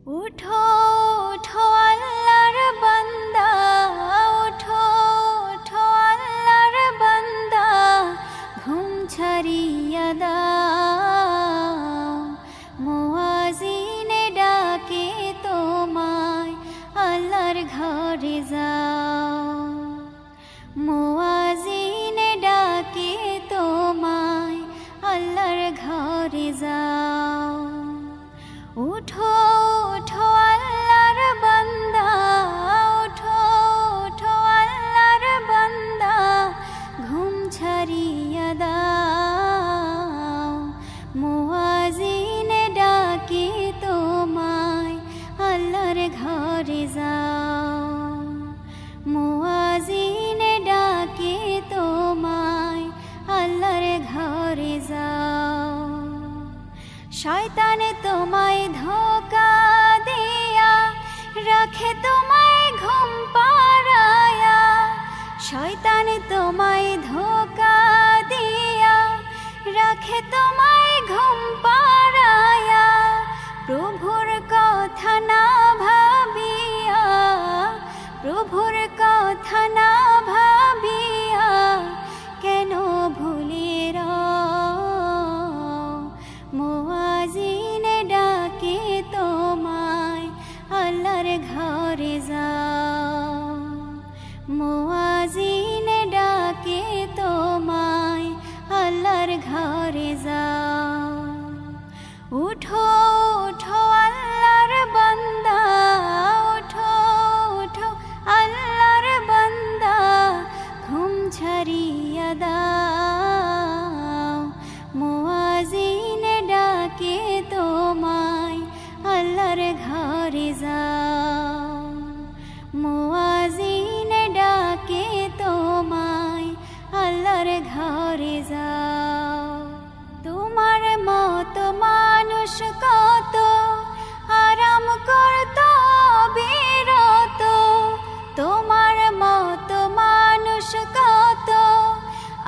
उठो उठो अल्लाहर बंदा, उठो उठो अल्लाहर बंदा, घुम छड़िया दाओ। मुआजिने डाके तोमाय अल्लाहर घरे जाओ। मुआजिने डाके तोमाय अल्लाहर घरे जाओ। उठो उठो अल्लाहर बंदा, उठो उठो अल्लाहर बंदा, घुम छड़िया दाओ। मुआजिने डाके तोमाय अल्लाहर घरे जाओ। मुआजिने डाके तोमाय अल्लाहर घरे जाओ। शयताने तोमाय धोखा दिया रखे तोमाय घुम पाराया। शयताने तोमाय धोखा दिया रखे तोमाय घुम पाराया। प्रभुर कथा ना भाबिया, प्रभुर कथा ना भाबिया, केनो भूले मुआजिने डाके तोमाय अल्लाहर घरे जाओ। मुआजिने डाके तोमाय अल्लाहर घरे जाओ। उठो उठो अल्लाहर बंदा, उठो उठो अल्लाहर बंदा, घुम छड़िया दाओ। मुआजिने डाके तोमाय अल्लाहर घरे जाओ। मुआजिने डाके तोमाय अल्लाहर घरे जाओ। তোমার মতো মানুষ কত আরাম করত বিরত। তোমার মতো মানুষ কত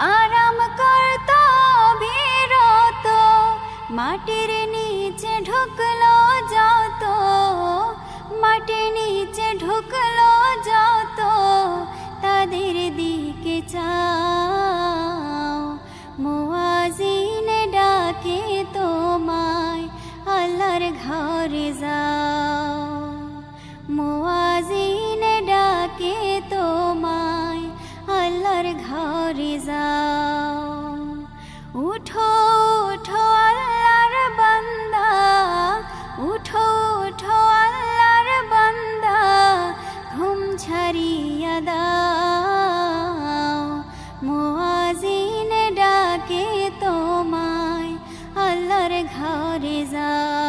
আরাম করত বিরত। মাটির নিচে ঢুকলো যত, মাটির নিচে ঢুকলো যত, তাদের দিকে চাও। মুআজিনে ডাকে তোমায় আল্লাহর ঘরে যাও। মুআজিনে ডাকে তোমায় আল্লাহর ঘরে যাও। উঠো উঠো আল্লাহর বান্দা, উঠো উঠো আল্লাহর বান্দা, ঘুম ছাড়িয়া দাও। মুআজিনে ডাকে তোমায় আল্লাহর ঘরে যাও।